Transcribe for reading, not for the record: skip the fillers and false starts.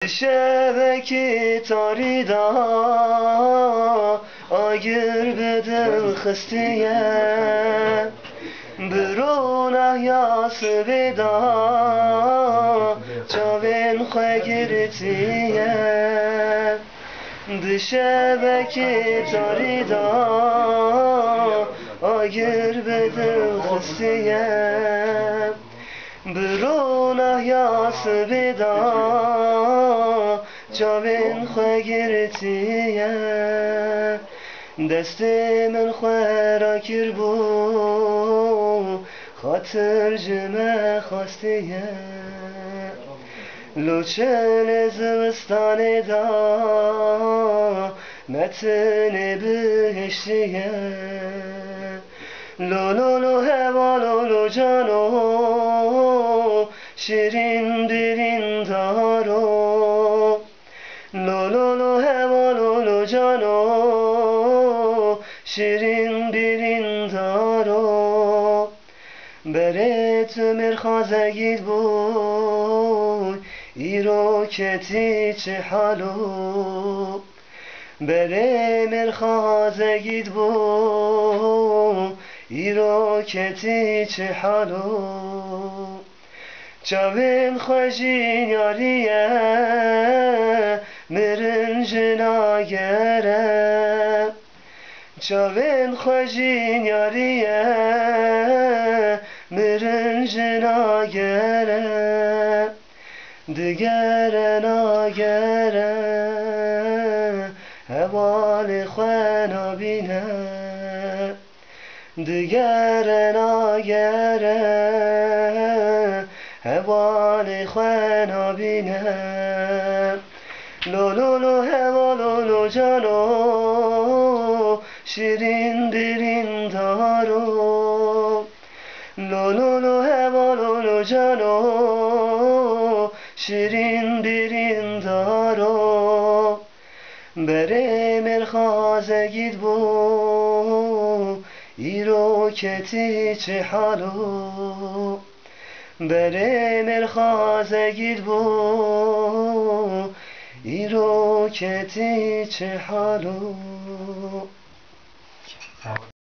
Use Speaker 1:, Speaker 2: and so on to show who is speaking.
Speaker 1: شبکی تاری دا آگر بدل خستیه برونه یاس بدا چاوین خواه گرتیه شبکی تاری دا آگر بدل خستیه برونه یاس بدا چاوین خواه گرتیه دست من خواه را کر بو خاطر جمع خواستیه لوچن زمستان دا متن بهشتیه لو لو لو هوا لو لو جانو شیرین برین دارو لو لو لو هوا لو لو جانو شیرین برین دارو برت مرخازه گید بود ایرو کتی چه حالو بره مرخازه گید بود ایرو کتی چه حالو چاوین خوشین یاریه مرن جناگره چاوین خوشین یاریه مرن جناگره دگره ناگره هوال خواه نبینه دگره ناگره هوال خواه نبینه لو لو لو هوا لو لو جانو شیرین برین دارو لو لو لو هوا لو لو جانو شیرین برین دارو بره مرخازه گید بو ایرو کتی چه حالو بره مرخازه گید بو ایرو کتی چه حالو